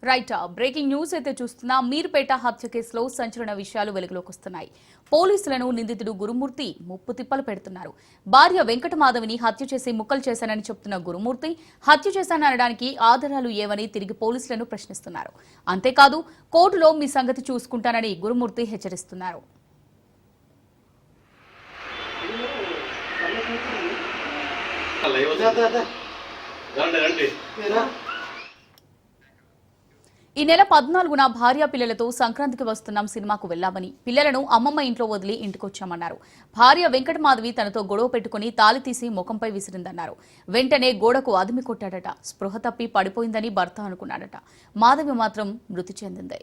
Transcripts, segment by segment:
Right, breaking news అయితే చూస్తున్నా. మీర్పేట హత్య కేసులో సంచలన విషయాలు వెలుగులోకి వస్తున్నాయి. పోలీసులను నిందితుడు గురుమూర్తి ముప్పు తిప్పలు పెడుతున్నారు. భార్య వెంకటమాధవిని హత్య చేసి ముక్కలు చేశానని చెప్తున్న గురుమూర్తి హత్య చేశాననడానికి ఆధారాలు ఏవని తిరిగి పోలీసులను ప్రశ్నిస్తున్నారు. అంతేకాదు కోర్టులో మీ సంగతి చూసుకుంటానని గురుమూర్తి హెచ్చరిస్తున్నారు. ఈ నెల 14న భార్య పిల్లలతో సంక్రాంతికి వస్తున్నాం సినిమాకు వెళ్లామని, పిల్లలను అమ్మమ్మ ఇంట్లో వదిలి ఇంటికొచ్చామన్నారు. భార్య వెంకటమాధవి తనతో గొడవ పెట్టుకుని తాళి తీసి ముఖంపై విసిరిందన్నారు. వెంటనే గోడకు అదిమి కొట్టాడట. స్పృహ తప్పి పడిపోయిందని భర్త అనుకున్నాడట. మాధవి మాత్రం మృతి చెందింది.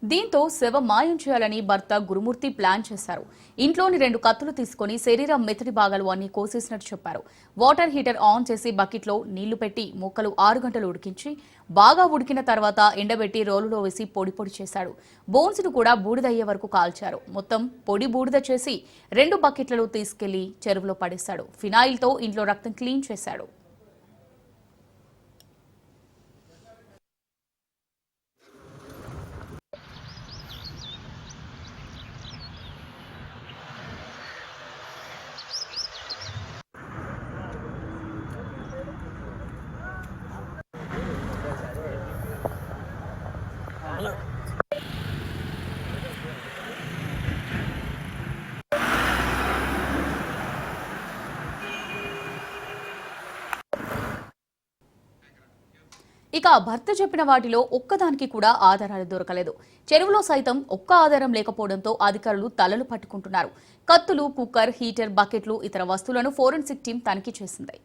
దీంతో శవం మాయం చేయాలని భర్త గురుమూర్తి ప్లాన్ చేశారు. ఇంట్లోని 2 కత్తులు తీసుకుని శరీరం మెత్తడి భాగాలు అన్ని కోసేసినట్టు చెప్పారు. వాటర్ హీటర్ ఆన్ చేసి బకెట్లో నీళ్లు పెట్టి ముక్కలు 6 గంటలు ఉడికించి బాగా ఉడికిన తర్వాత ఎండబెట్టి రోలులో వేసి పొడి పొడి చేశాడు. బోన్స్ ను కూడా బూడిదయ్యే వరకు కాల్చారు. మొత్తం పొడి బూడిద చేసి 2 బకెట్లలో తీసుకెళ్లి చెరువులో పడేశాడు. ఫినాయిల్తో ఇంట్లో రక్తం క్లీన్ చేశాడు. ఇక భర్త చెప్పిన వాటిలో ఒక్కదానికి కూడా ఆధారాలు దొరకలేదు. చెరువులో సైతం ఒక్క ఆధారం లేకపోవడంతో అధికారులు తలలు పట్టుకుంటున్నారు. కత్తులు, కుక్కర్, హీటర్, బకెట్లు, ఇతర వస్తువులను ఫోరెన్సిక్ టీం తనిఖీ చేసింది.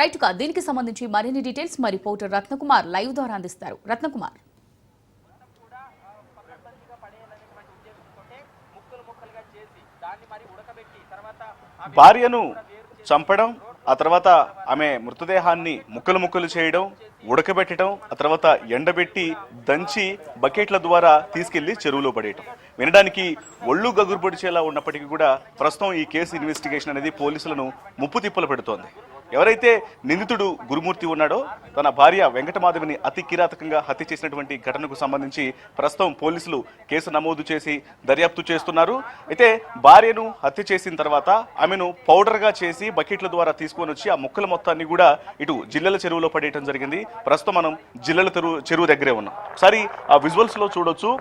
రైట్ గా దీనికి సంబంధించి మరిన్ని డీటెయిల్స్ మా రిపోర్టర్ రత్నకుమార్ లైవ్ ద్వారా అందిస్తారు. రత్నకుమార్, భార్యను చంపడం, ఆ తర్వాత ఆమె మృతదేహాన్ని ముక్కలు ముక్కలు చేయడం, ఉడకబెట్టడం, ఆ తర్వాత ఎండబెట్టి దంచి బకెట్ల ద్వారా తీసుకెళ్లి చెరువులో పడేయటం వినడానికి ఒళ్ళు గగురు పొడిచేలా ఉన్నప్పటికీ కూడా ప్రస్తుతం ఈ కేసు ఇన్వెస్టిగేషన్ అనేది పోలీసులను ముప్పు తిప్పలు పెడుతోంది. ఎవరైతే నిందితుడు గురుమూర్తి ఉన్నాడో తన భార్య వెంకటమాధవిని అతి కిరాతకంగా హత్య చేసినటువంటి ఘటనకు సంబంధించి ప్రస్తుతం పోలీసులు కేసు నమోదు చేసి దర్యాప్తు చేస్తున్నారు. అయితే భార్యను హత్య చేసిన తర్వాత ఆమెను పౌడర్గా చేసి బకెట్ల ద్వారా తీసుకొని వచ్చి ఆ ముక్కల మొత్తాన్ని కూడా ఇటు జిల్లెల చెరువులో పడేయడం జరిగింది. ప్రస్తుతం మనం జిల్లెల చెరువు దగ్గరే ఉన్నాం. ఒకసారి ఆ విజువల్స్ లో చూడొచ్చు.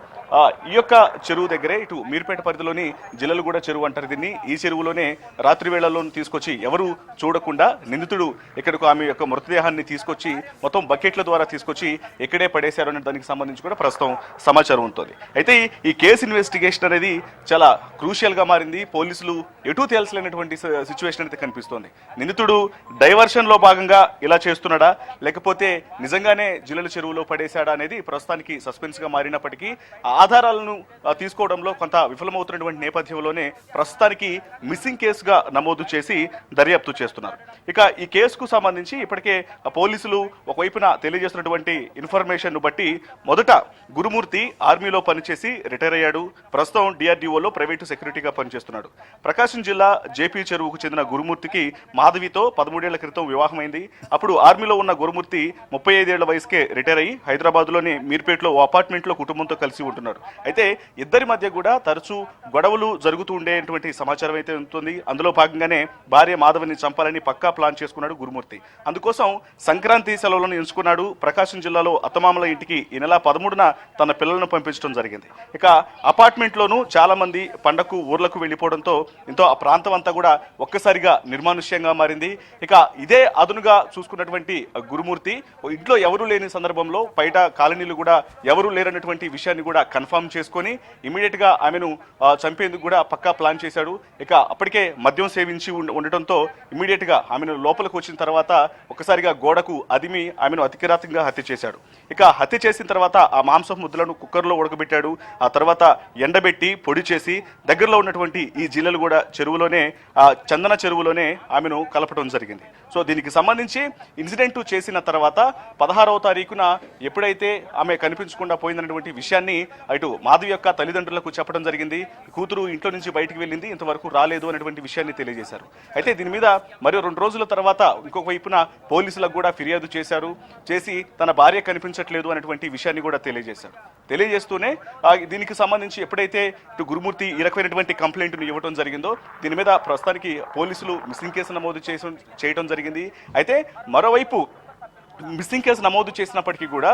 ఈ యొక్క చెరువు దగ్గరే ఇటు మీర్పేట పరిధిలోని జిల్లెలగూడ చెరువు అంటారు దీన్ని. ఈ చెరువులోనే రాత్రి వేళల్లో తీసుకొచ్చి ఎవరు చూడకుండా నిందితుడు ఇక్కడకు ఆమె యొక్క మృతదేహాన్ని తీసుకొచ్చి మొత్తం బకెట్ల ద్వారా తీసుకొచ్చి ఎక్కడే పడేశారు అనే దానికి సంబంధించి కూడా ప్రస్తుతం సమాచారం ఉంటుంది. అయితే ఈ కేసు ఇన్వెస్టిగేషన్ అనేది చాలా క్రూషియల్ గా మారింది. పోలీసులు ఎటూ తేల్చలేనటువంటి సిచ్యువేషన్ అయితే కనిపిస్తోంది. నిందితుడు డైవర్షన్ లో భాగంగా ఇలా చేస్తున్నాడా, లేకపోతే నిజంగానే జిల్లెల చెరువులో పడేశాడా అనేది ప్రస్తుతానికి సస్పెన్స్ గా మారినప్పటికీ ఆధారాలను తీసుకోవడంలో కొంత విఫలమవుతున్నటువంటి నేపథ్యంలోనే ప్రస్తుతానికి మిస్సింగ్ కేసుగా నమోదు చేసి దర్యాప్తు చేస్తున్నారు. ఇక ఈ కేసుకు సంబంధించి ఇప్పటికే పోలీసులు ఒకవైపున తెలియజేస్తున్నటువంటి ఇన్ఫర్మేషన్ బట్టి మొదట గురుమూర్తి ఆర్మీలో పనిచేసి రిటైర్ అయ్యాడు. ప్రస్తుతం డిఆర్డీఓలో ప్రైవేటు సెక్యూరిటీగా పనిచేస్తున్నాడు. ప్రకాశం జిల్లా జేపీ చెరువుకు చెందిన గురుమూర్తికి మాధవితో 13 ఏళ్ల క్రితం వివాహమైంది. అప్పుడు ఆర్మీలో ఉన్న గురుమూర్తి 35 ఏళ్ల వయసుకే రిటైర్ అయ్యి హైదరాబాద్లోని మీర్పేటలో ఓ అపార్ట్మెంట్లో కుటుంబంతో కలిసి ఉంటున్నారు. అయితే ఇద్దరి మధ్య కూడా తరచూ గొడవలు జరుగుతూ ఉండేటువంటి సమాచారం అయితే ఉంటుంది. అందులో భాగంగానే భార్య మాధవిని చంపాలని పక్కా ప్లాన్ చేసుకున్నాడు గురుమూర్తి. అందుకోసం సంక్రాంతి సెలవులను ఎంచుకున్నాడు. ప్రకాశం జిల్లాలో అత్తమామల ఇంటికి ఈ నెల 13న తన పిల్లలను పంపించడం జరిగింది. ఇక అపార్ట్మెంట్లోనూ చాలా మంది పండగకు ఊర్లకు వెళ్ళిపోవడంతో ఎంతో ఆ ప్రాంతం అంతా కూడా ఒక్కసారిగా నిర్మానుష్యంగా మారింది. ఇక ఇదే అదునుగా చూసుకున్నటువంటి గురుమూర్తి ఇంట్లో ఎవరూ లేని సందర్భంలో బయట కాలనీలు కూడా ఎవరూ లేరన్నటువంటి విషయాన్ని కూడా కన్ఫర్మ్ చేసుకొని ఇమీడియట్ గా ఆమెను చంపేందుకు కూడా పక్కా ప్లాన్ చేశాడు. ఇక అప్పటికే మద్యం సేవించి ఉండటంతో ఇమీడియట్ గా ఆమెను లోపలికి వచ్చిన తర్వాత ఒక్కసారిగా గోడకు అదిమి ఆమెను అతికిరాతంగా హత్య చేశాడు. ఇక హత్య చేసిన తర్వాత ఆ మాంసం ముద్దలను కుక్కర్లో ఉడకబెట్టాడు. ఆ తర్వాత ఎండబెట్టి పొడి చేసి దగ్గరలో ఉన్నటువంటి ఈ జిల్లెలగూడ చెరువులోనే చందన చెరువులోనే ఆమెను కలపడం జరిగింది. సో దీనికి సంబంధించి ఇన్సిడెంట్ చేసిన తర్వాత 16వ తారీఖున ఎప్పుడైతే ఆమె కనిపించకుండా పోయిందన్నటువంటి విషయాన్ని అటు మాధవి యొక్క తల్లిదండ్రులకు చెప్పడం జరిగింది. కూతురు ఇంట్లో నుంచి బయటికి వెళ్ళింది, ఇంతవరకు రాలేదు అనేటువంటి విషయాన్ని తెలియజేశారు. అయితే దీని మీద మరో 2 రోజుల తర్వాత ఇంకొక వైపున పోలీసులకు కూడా ఫిర్యాదు చేసి తన భార్య కనిపించట్లేదు అనేటువంటి విషయాన్ని కూడా తెలియజేశారు. తెలియజేస్తూనే దీనికి సంబంధించి ఎప్పుడైతే ఇటు గురుమూర్తి ఈ రకమైనటువంటి కంప్లైంట్ను ఇవ్వడం జరిగిందో దీని మీద ప్రస్తుతానికి పోలీసులు మిస్సింగ్ కేసు నమోదు చేయడం జరిగింది. అయితే మరోవైపు మిస్సింగ్ కేసు నమోదు చేసినప్పటికీ కూడా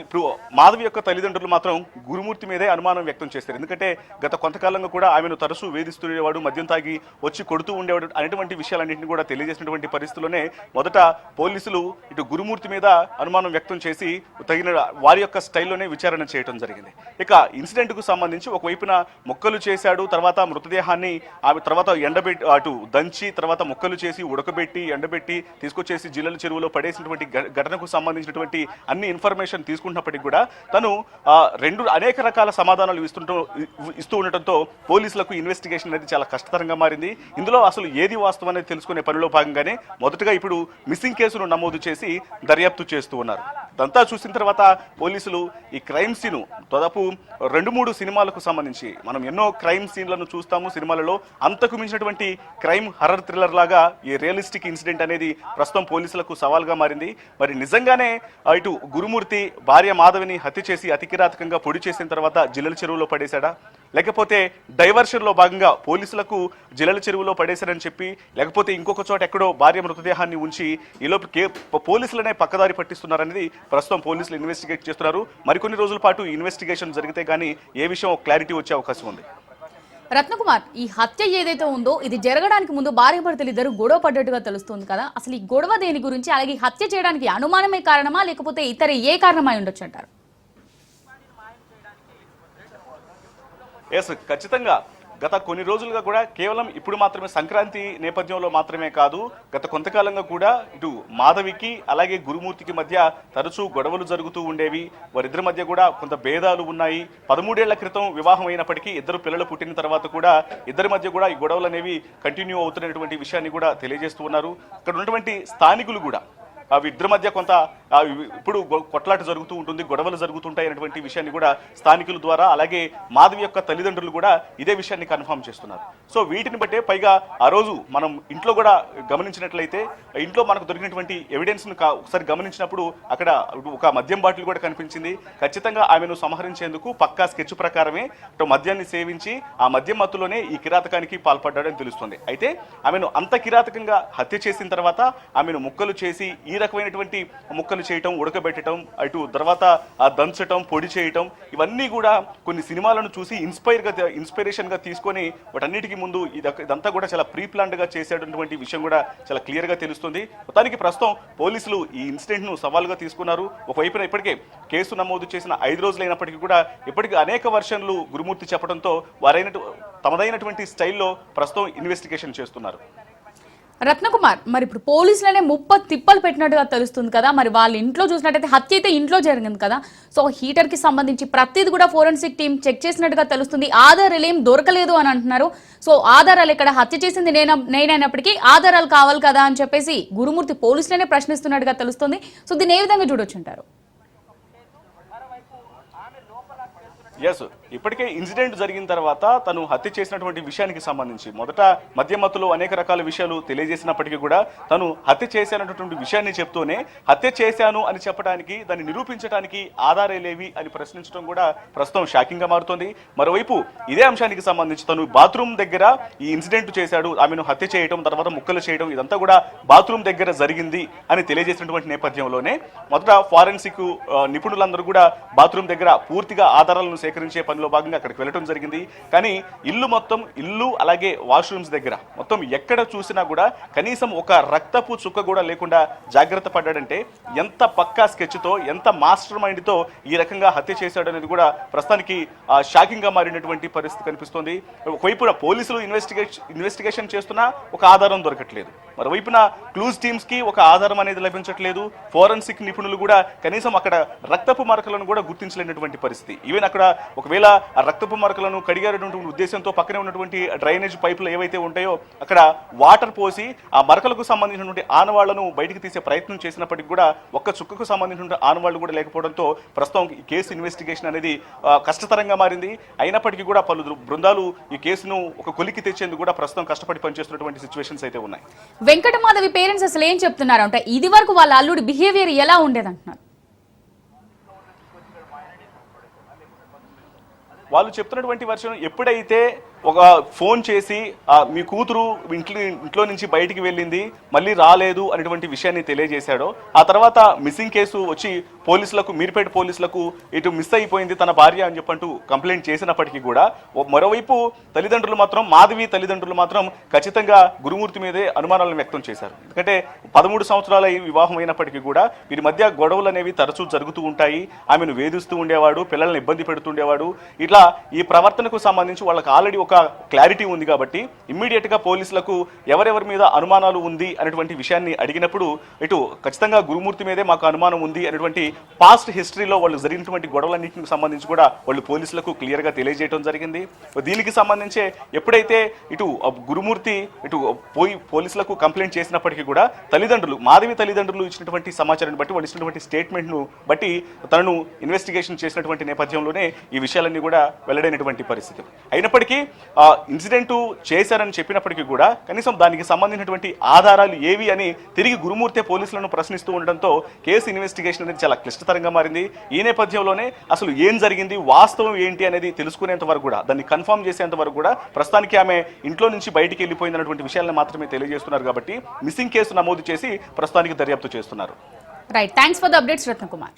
ఇప్పుడు మాధవి యొక్క తల్లిదండ్రులు మాత్రం గురుమూర్తి మీదే అనుమానం వ్యక్తం చేశారు. ఎందుకంటే గత కొంతకాలంగా కూడా ఆమెను తరచూ వేధిస్తుండేవాడు, మద్యం తాగి వచ్చి కొడుతూ ఉండేవాడు అనేటువంటి విషయాలన్నింటినీ కూడా తెలియజేసినటువంటి పరిస్థితుల్లోనే మొదట పోలీసులు ఇటు గురుమూర్తి మీద అనుమానం వ్యక్తం చేసి తగిన వారి యొక్క స్టైల్లోనే విచారణ చేయడం జరిగింది. ఇక ఇన్సిడెంట్కు సంబంధించి ఒకవైపున ముక్కలు చేశాడు, తర్వాత మృతదేహాన్ని ఆమె తర్వాత ఎండబెట్టి అటు దంచి తర్వాత ముక్కలు చేసి ఉడకబెట్టి ఎండబెట్టి తీసుకొచ్చేసి జిల్లల చెరువులో పడేసినటువంటి ఘటనకు సంబంధించినటువంటి అన్ని ఇన్ఫర్మేషన్ తీసుకున్నప్పటికీ కూడా తను అనేక రకాల సమాధానాలు ఇస్తూ ఉండటంతో పోలీసులకు ఇన్వెస్టిగేషన్ అనేది చాలా కష్టతరంగా మారింది. ఇందులో అసలు ఏది వాస్తవం అనేది తెలుసుకునే పనిలో భాగంగానే మొదటగా ఇప్పుడు మిస్సింగ్ కేసును నమోదు చేసి దర్యాప్తు చేస్తూ ఉన్నారు. ఇదంతా చూసిన తర్వాత పోలీసులు ఈ క్రైమ్ సీను దాదాపు 2-3 సినిమాలకు సంబంధించి మనం ఎన్నో క్రైమ్ సీన్లను చూస్తాము సినిమాలలో, అంతకు మించినటువంటి క్రైమ్ హర్రర్ థ్రిల్లర్ లాగా ఈ రియలిస్టిక్ ఇన్సిడెంట్ అనేది ప్రస్తుతం పోలీసులకు సవాల్గా మారింది. మరి నిజంగానే ఇటు గురుమూర్తి భార్య మాధవిని హత్య చేసి అతికిరాతకంగా పొడి చేసిన తర్వాత జిల్లల చెరువులో పడేశాడా, లేకపోతే డైవర్షన్లో భాగంగా పోలీసులకు జిల్లల చెరువులో పడేశారని చెప్పి లేకపోతే ఇంకొక చోట ఎక్కడో భార్య మృతదేహాన్ని ఉంచి ఈలోపు పోలీసులనే పక్కదారి పట్టిస్తున్నారనేది ప్రస్తుతం పోలీసులు ఇన్వెస్టిగేట్ చేస్తున్నారు. మరికొన్ని రోజుల పాటు ఇన్వెస్టిగేషన్ జరిగితే కానీ ఏ విషయం క్లారిటీ వచ్చే అవకాశం ఉంది. రత్నకుమార్, ఈ హత్య ఏదైతే ఉందో ఇది జరగడానికి ముందు భార్య భర్తలు ఇద్దరు గొడవ పడ్డట్టుగా తెలుస్తుంది కదా, అసలు ఈ గొడవ దేని గురించి, అలాగే హత్య చేయడానికి అనుమానమే కారణమా లేకపోతే ఇతర ఏ కారణమై ఉండొచ్చు అంటారు? ఎస్, ఖచ్చితంగా గత కొన్ని రోజులుగా కూడా కేవలం ఇప్పుడు మాత్రమే సంక్రాంతి నేపథ్యంలో మాత్రమే కాదు, గత కొంతకాలంగా కూడా ఇటు మాధవికి అలాగే గురుమూర్తికి మధ్య తరచూ గొడవలు జరుగుతూ ఉండేవి. వారిద్దరి మధ్య కూడా కొంత భేదాలు ఉన్నాయి. 13 ఏళ్ల క్రితం వివాహం అయినప్పటికీ ఇద్దరు పిల్లలు పుట్టిన తర్వాత కూడా ఇద్దరి మధ్య కూడా ఈ గొడవలు అనేవి కంటిన్యూ అవుతున్నటువంటి విషయాన్ని కూడా తెలియజేస్తూ ఉన్నారు. అక్కడ ఉన్నటువంటి స్థానికులు కూడా ఇద్దరి మధ్య కొంత ఇప్పుడు కొట్లాట జరుగుతూ ఉంటుంది, గొడవలు జరుగుతుంటాయి అనేటువంటి విషయాన్ని కూడా స్థానికుల ద్వారా అలాగే మాధవి యొక్క తల్లిదండ్రులు కూడా ఇదే విషయాన్ని కన్ఫర్మ్ చేస్తున్నారు. సో వీటిని బట్టే పైగా ఆ రోజు మనం ఇంట్లో కూడా గమనించినట్లయితే ఇంట్లో మనకు దొరికినటువంటి ఎవిడెన్స్ను ఒకసారి గమనించినప్పుడు అక్కడ ఒక మద్యం బాటిల్ కూడా కనిపించింది. ఖచ్చితంగా ఆమెను సంహరించేందుకు పక్కా స్కెచ్ ప్రకారమే మద్యాన్ని సేవించి ఆ మద్యం మత్తులోనే ఈ కిరాతకానికి పాల్పడ్డాడని తెలుస్తుంది. అయితే ఆమెను అంత కిరాతకంగా హత్య చేసిన తర్వాత ఆమెను ముక్కలు చేసి ఈ రకమైనటువంటి ముక్కలు చేయటం, ఉడకబెట్టడం, అటు తర్వాత దంచటం, పొడి చేయటం, ఇవన్నీ కూడా కొన్ని సినిమాలను చూసి ఇన్స్పిరేషన్ గా తీసుకొని వాటన్నిటికీ ముందు ఇదంతా కూడా చాలా ప్రీ ప్లాన్డ్ గా చేసేటటువంటి విషయం కూడా చాలా క్లియర్ గా తెలుస్తుంది. మొత్తానికి ప్రస్తుతం పోలీసులు ఈ ఇన్సిడెంట్ ను సవాల్గా తీసుకున్నారు. ఒకవైపున ఇప్పటికే కేసు నమోదు చేసిన 5 రోజులైనప్పటికీ కూడా ఇప్పటికీ అనేక వర్షన్లు గురుమూర్తి చెప్పడంతో తమదైనటువంటి స్టైల్లో ప్రస్తుతం ఇన్వెస్టిగేషన్ చేస్తున్నారు. రత్నకుమార్, మరి ఇప్పుడు పోలీసులనే తిప్పలు పెట్టినట్టుగా తెలుస్తుంది కదా, మరి వాళ్ళ ఇంట్లో చూసినట్టయితే హత్య అయితే ఇంట్లో జరిగింది కదా, సో హీటర్ కి సంబంధించి ప్రతిది కూడా ఫోరెన్సిక్ టీం చెక్ చేసినట్టుగా తెలుస్తుంది. ఆధారాలు ఏం దొరకలేదు అని అంటున్నారు. సో ఆధారాలు ఇక్కడ హత్య చేసింది నేనైనప్పటికీ ఆధారాలు కావాలి కదా అని చెప్పేసి గురుమూర్తి పోలీసులనే ప్రశ్నిస్తున్నట్టుగా తెలుస్తుంది. సో దీన్ని ఏ విధంగా చూడొచ్చుంటారు? ఎస్, ఇప్పటికే ఇన్సిడెంట్ జరిగిన తర్వాత తను హత్య చేసినటువంటి విషయానికి సంబంధించి మొదట మధ్యమత్తులో అనేక రకాల విషయాలు తెలియజేసినప్పటికీ కూడా తను హత్య చేశానటువంటి విషయాన్ని చెప్తూనే హత్య చేశాను అని చెప్పడానికి, దాన్ని నిరూపించడానికి ఆధారాలేవి అని ప్రశ్నించడం కూడా ప్రస్తుతం షాకింగ్ గా మారుతోంది. మరోవైపు ఇదే అంశానికి సంబంధించి తను బాత్రూమ్ దగ్గర ఈ ఇన్సిడెంట్ చేశాడు, ఆమెను హత్య చేయడం, తర్వాత ముక్కలు చేయడం, ఇదంతా కూడా బాత్రూమ్ దగ్గర జరిగింది అని తెలియజేసినటువంటి నేపథ్యంలోనే మొదట ఫారెన్సిక్ నిపుణులందరూ కూడా బాత్రూమ్ దగ్గర పూర్తిగా ఆధారాలను సేకరించే పనిలో భాగంగా అక్కడికి వెళ్ళడం జరిగింది. కానీ ఇల్లు అలాగే వాష్రూమ్స్ దగ్గర మొత్తం ఎక్కడ చూసినా కూడా కనీసం ఒక రక్తపు చుక్క కూడా లేకుండా జాగ్రత్త పడ్డాడంటే ఎంత పక్కా స్కెచ్తో, ఎంత మాస్టర్ మైండ్తో ఈ రకంగా హత్య చేశాడు అనేది కూడా ప్రస్తుతానికి షాకింగ్ గా మారినటువంటి పరిస్థితి కనిపిస్తోంది. ఒకవైపున పోలీసులు ఇన్వెస్టిగేషన్ చేస్తున్నా ఒక ఆధారం దొరకట్లేదు, మరోవైపున క్లూజ్ టీమ్స్ కి ఒక ఆధారం అనేది లభించట్లేదు. ఫోరెన్సిక్ నిపుణులు కూడా కనీసం అక్కడ రక్తపు మరకలను కూడా గుర్తించలేనటువంటి పరిస్థితి. ఈవెన్ అక్కడ ఒకవేళ ఆ రక్తపు మరకలను కడిగారటువంటి ఉద్దేశంతో పక్కనే ఉన్నటువంటి డ్రైనేజ్ పైపులు ఏవైతే ఉంటాయో అక్కడ వాటర్ పోసి ఆ మరకలకు సంబంధించినటువంటి ఆనవాళ్లను బయటికి తీసే ప్రయత్నం చేసినప్పటికీ కూడా ఒక్క చుక్కకు సంబంధించిన ఆనవాళ్లు కూడా లేకపోవడంతో ప్రస్తుతం ఈ కేసు ఇన్వెస్టిగేషన్ అనేది కష్టతరంగా మారింది. అయినప్పటికీ కూడా పలు బృందాలు ఈ కేసును ఒక కొలికి తెచ్చేందుకు కూడా ప్రస్తుతం కష్టపడి పనిచేస్తున్నటువంటి సిచ్యువేషన్స్ అయితే ఉన్నాయి. వెంకటమాధవి పేరెంట్స్ అసలు ఏం చెప్తున్నారు అంటే ఇది వరకు వాళ్ళ అల్లుడి బిహేవియర్ ఎలా ఉండేదంటున్నారు? వాళ్ళు చెప్తున్నటువంటి వర్షన్ ఎప్పుడైతే ఒక ఫోన్ చేసి మీ కూతురు ఇంట్లో నుంచి బయటికి వెళ్ళింది, మళ్ళీ రాలేదు అనేటువంటి విషయాన్ని తెలియజేశాడో, ఆ తర్వాత మిస్సింగ్ కేసు వచ్చి పోలీసులకు, మీర్పేట పోలీసులకు ఇటు మిస్ అయిపోయింది తన భార్య అని చెప్పంటూ కంప్లైంట్ చేసినప్పటికీ కూడా మరోవైపు మాధవి తల్లిదండ్రులు మాత్రం ఖచ్చితంగా గురుమూర్తి మీదే అనుమానాలను వ్యక్తం చేశారు. ఎందుకంటే 13 సంవత్సరాల వివాహం అయినప్పటికీ కూడా వీరి మధ్య గొడవలు అనేవి తరచూ జరుగుతూ ఉంటాయి. ఆమెను వేధిస్తూ ఉండేవాడు, పిల్లల్ని ఇబ్బంది పెడుతుండేవాడు. ఇట్లా ఈ ప్రవర్తనకు సంబంధించి వాళ్ళకి ఆల్రెడీ ఒక క్లారిటీ ఉంది కాబట్టి ఇమ్మీడియట్ గా పోలీసులకు ఎవరెవరి మీద అనుమానాలు ఉంది అనేటువంటి విషయాన్ని అడిగినప్పుడు ఇటు ఖచ్చితంగా గురుమూర్తి మీదే మాకు అనుమానం ఉంది అనేటువంటి పాస్ట్ హిస్టరీలో వాళ్ళు జరిగినటువంటి గొడవలన్నింటికి సంబంధించి కూడా వాళ్ళు పోలీసులకు క్లియర్ గా తెలియజేయడం జరిగింది. దీనికి సంబంధించే ఎప్పుడైతే ఇటు గురుమూర్తి ఇటు పోలీసులకు కంప్లైంట్ చేసినప్పటికీ కూడా మాధవి తల్లిదండ్రులు ఇచ్చినటువంటి సమాచారాన్ని బట్టి, వాళ్ళు ఇచ్చినటువంటి స్టేట్మెంట్ ను బట్టి తనను ఇన్వెస్టిగేషన్ చేసినటువంటి నేపథ్యంలోనే ఈ విషయాలన్నీ కూడా వెల్లడైనటువంటి పరిస్థితి. అయినప్పటికీ ఇన్సిడెంట్ చేశారని చెప్పినప్పటికీ కూడా కనీసం దానికి సంబంధించినటువంటి ఆధారాలు ఏవి అని తిరిగి గురుమూర్తి పోలీసులను ప్రశ్నిస్తూ ఉండడంతో కేసు ఇన్వెస్టిగేషన్ అనేది చాలా క్లిష్టతరంగా మారింది. ఈ నేపథ్యంలోనే అసలు ఏం జరిగింది, వాస్తవం ఏంటి అనేది తెలుసుకునేంత వరకు కూడా, దాన్ని కన్ఫర్మ్ చేసేంత వరకు కూడా ప్రస్తుతానికి ఆమె ఇంట్లో నుంచి బయటికి వెళ్ళిపోయిందన్నటువంటి విషయాలను మాత్రమే తెలియజేస్తున్నారు. కాబట్టి మిస్సింగ్ కేసు నమోదు చేసి ప్రస్తుతానికి దర్యాప్తు చేస్తున్నారు. Right, thanks for the updates Ratnakumar.